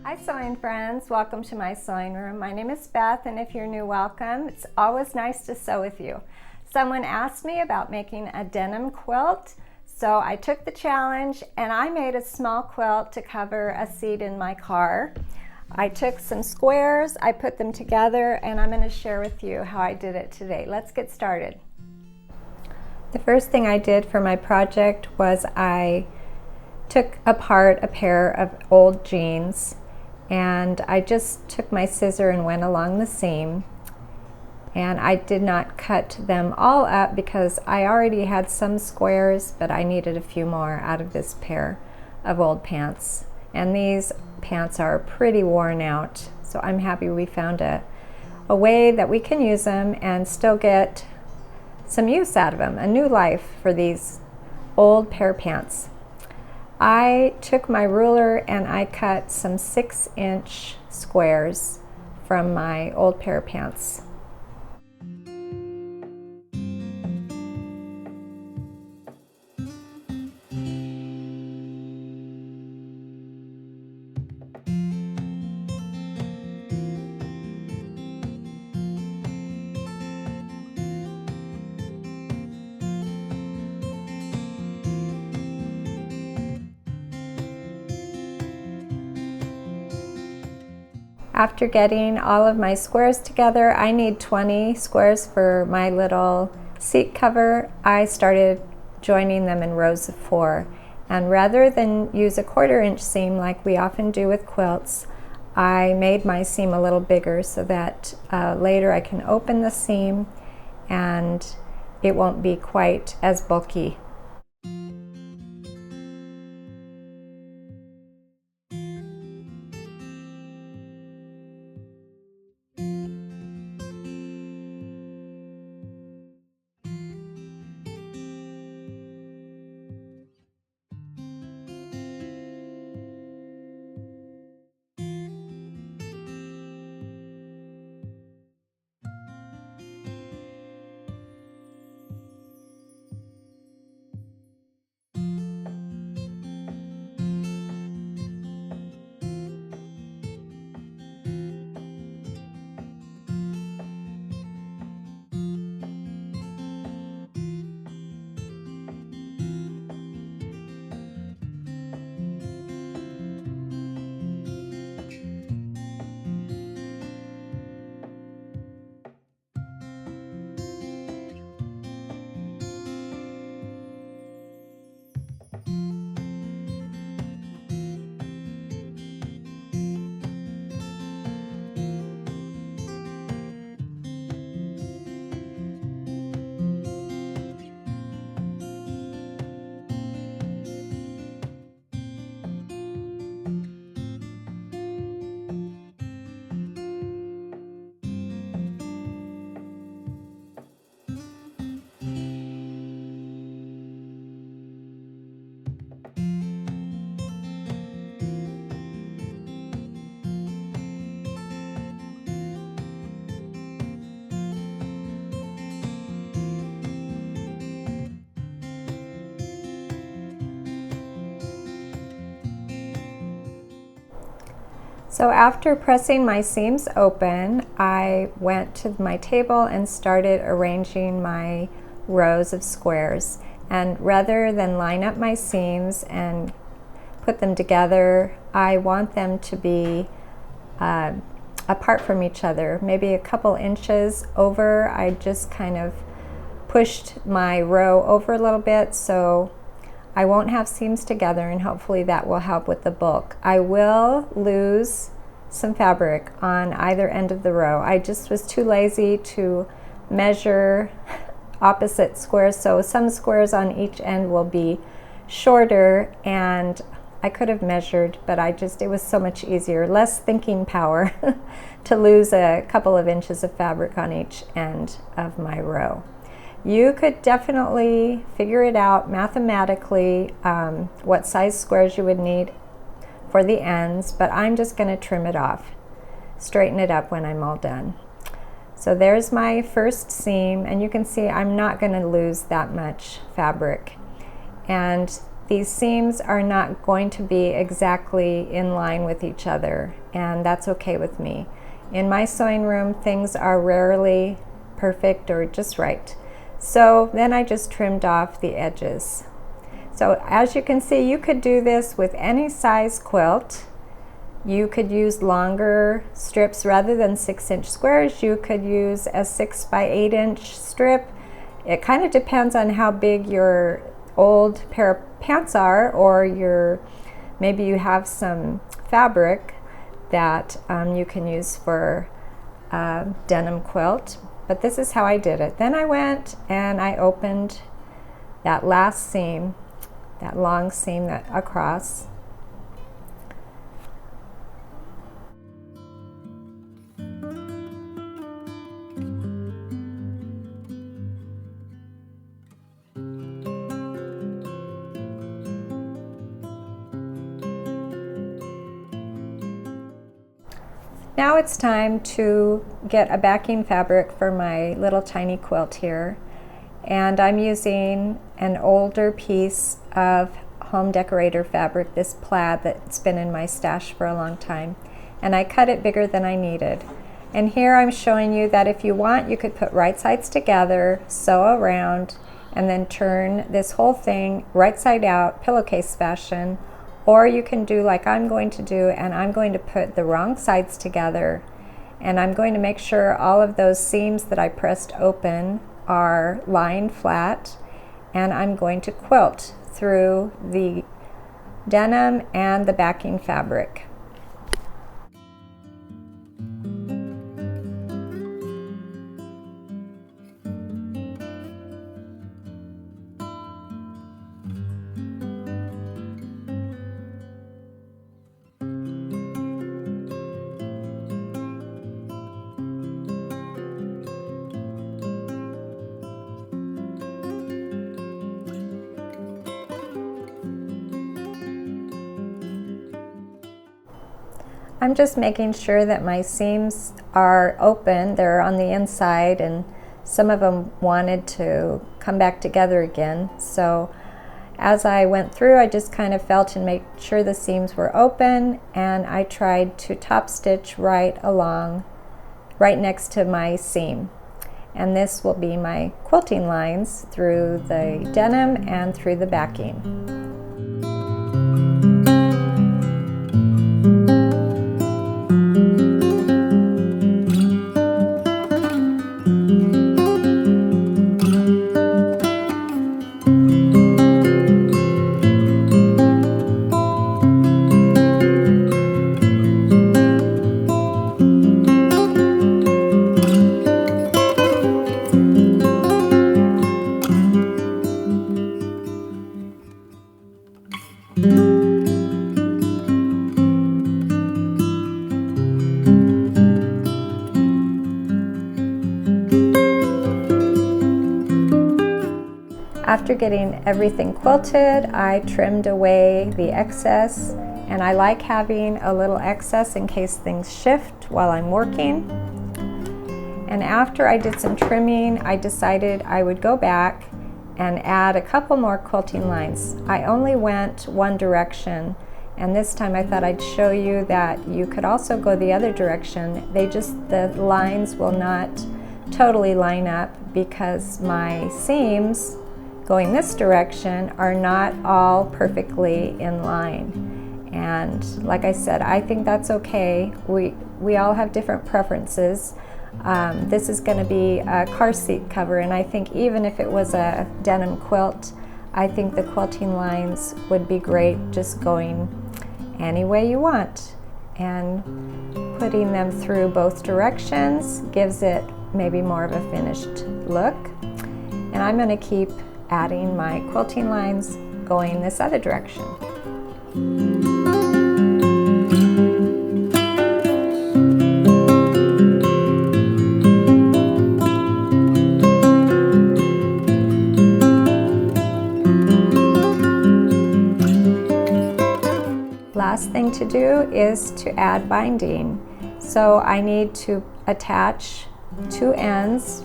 Hi sewing friends, welcome to my sewing room. My name is Beth, and if you're new, welcome. It's always nice to sew with you. Someone asked me about making a denim quilt, so I took the challenge and I made a small quilt to cover a seat in my car. I took some squares, I put them together, and I'm going to share with you how I did it today. Let's get started. The first thing I did for my project was I took apart a pair of old jeans, and I just took my scissor and went along the seam, and I did not cut them all up because I already had some squares, but I needed a few more out of this pair of old pants, and these pants are pretty worn out, so I'm happy we found a way that we can use them and still get some use out of them, a new life for these old pair of pants. I took my ruler and I cut some 6-inch squares from my old pair of pants. After getting all of my squares together, I need 20 squares for my little seat cover. I started joining them in rows of 4. And rather than use a 1/4 inch seam like we often do with quilts, I made my seam a little bigger so that later I can open the seam and it won't be quite as bulky. So after pressing my seams open, I went to my table and started arranging my rows of squares. And rather than line up my seams and put them together, I want them to be apart from each other, maybe a couple inches over. I just kind of pushed my row over a little bit so I won't have seams together, and hopefully that will help with the bulk. I will lose some fabric on either end of the row. I just was too lazy to measure opposite squares, so some squares on each end will be shorter, and I could have measured, but it was so much easier, less thinking power to lose a couple of inches of fabric on each end of my row. You could definitely figure it out mathematically what size squares you would need for the ends, but I'm just going to trim it off, straighten it up when I'm all done. So there's my first seam, and you can see I'm not going to lose that much fabric. And these seams are not going to be exactly in line with each other, and that's okay with me. In my sewing room, things are rarely perfect or just right. So then I just trimmed off the edges. So as you can see, you could do this with any size quilt. You could use longer strips rather than 6-inch squares. You could use a 6 by 8-inch strip. It kind of depends on how big your old pair of pants are, or maybe you have some fabric that you can use for a denim quilt. But this is how I did it. Then I went and I opened that last seam, that long seam that across. Now it's time to get a backing fabric for my little tiny quilt here, and I'm using an older piece of home decorator fabric, this plaid that's been in my stash for a long time, and I cut it bigger than I needed. And here I'm showing you that if you want, you could put right sides together, sew around, and then turn this whole thing right side out, pillowcase fashion. Or you can do like I'm going to do, and I'm going to put the wrong sides together, and I'm going to make sure all of those seams that I pressed open are lying flat, and I'm going to quilt through the denim and the backing fabric. I'm just making sure that my seams are open. They're on the inside, and some of them wanted to come back together again. So as I went through, I just kind of felt and made sure the seams were open, and I tried to top stitch right along, right next to my seam. And this will be my quilting lines through the denim and through the backing. After getting everything quilted, I trimmed away the excess, and I like having a little excess in case things shift while I'm working. And after I did some trimming, I decided I would go back and add a couple more quilting lines. I only went one direction, and this time I thought I'd show you that you could also go the other direction. The lines will not totally line up because my seams going this direction are not all perfectly in line. And like I said, I think that's okay. We all have different preferences. This is going to be a car seat cover, and I think even if it was a denim quilt, I think the quilting lines would be great just going any way you want. And putting them through both directions gives it maybe more of a finished look. And I'm going to keep adding my quilting lines going this other direction. Last thing to do is to add binding. So I need to attach two ends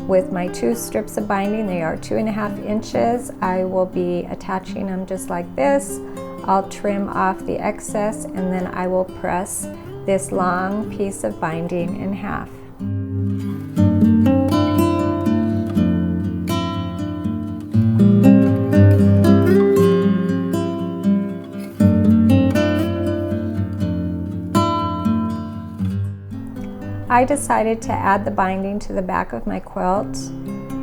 with my 2 strips of binding. They are 2.5 inches. I will be attaching them just like this. I'll trim off the excess and then I will press this long piece of binding in half. I decided to add the binding to the back of my quilt.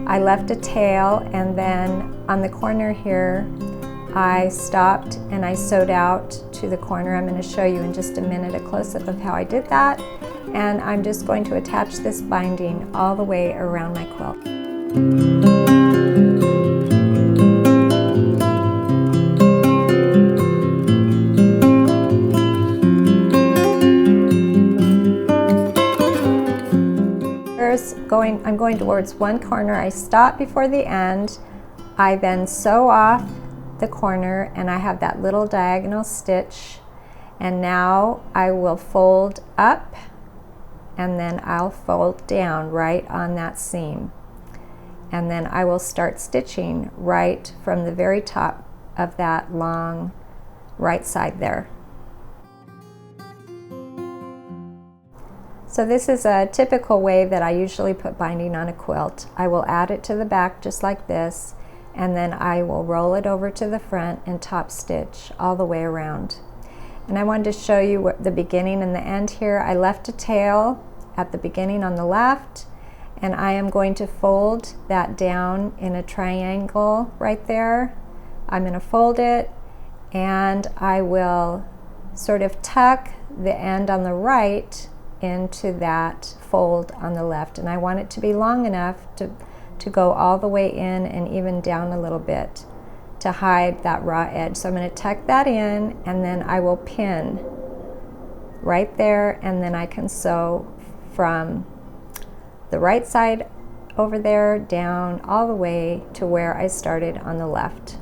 I left a tail, and then on the corner here I stopped and I sewed out to the corner. I'm going to show you in just a minute a close-up of how I did that, and I'm just going to attach this binding all the way around my quilt. I'm going towards one corner. I stop before the end. I then sew off the corner and I have that little diagonal stitch, and now I will fold up and then I'll fold down right on that seam, and then I will start stitching right from the very top of that long right side there. So this is a typical way that I usually put binding on a quilt. I will add it to the back just like this, and then I will roll it over to the front and top stitch all the way around. And I wanted to show you the beginning and the end here. I left a tail at the beginning on the left, and I am going to fold that down in a triangle right there. I'm going to fold it, and I will sort of tuck the end on the right into that fold on the left, and I want it to be long enough to go all the way in and even down a little bit to hide that raw edge. So I'm going to tuck that in, and then I will pin right there, and then I can sew from the right side over there down all the way to where I started on the left.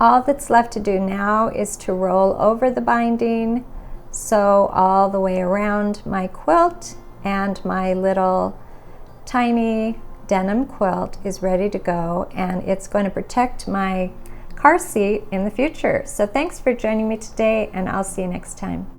All that's left to do now is to roll over the binding, sew all the way around my quilt, and my little tiny denim quilt is ready to go, and it's going to protect my car seat in the future. So thanks for joining me today, and I'll see you next time.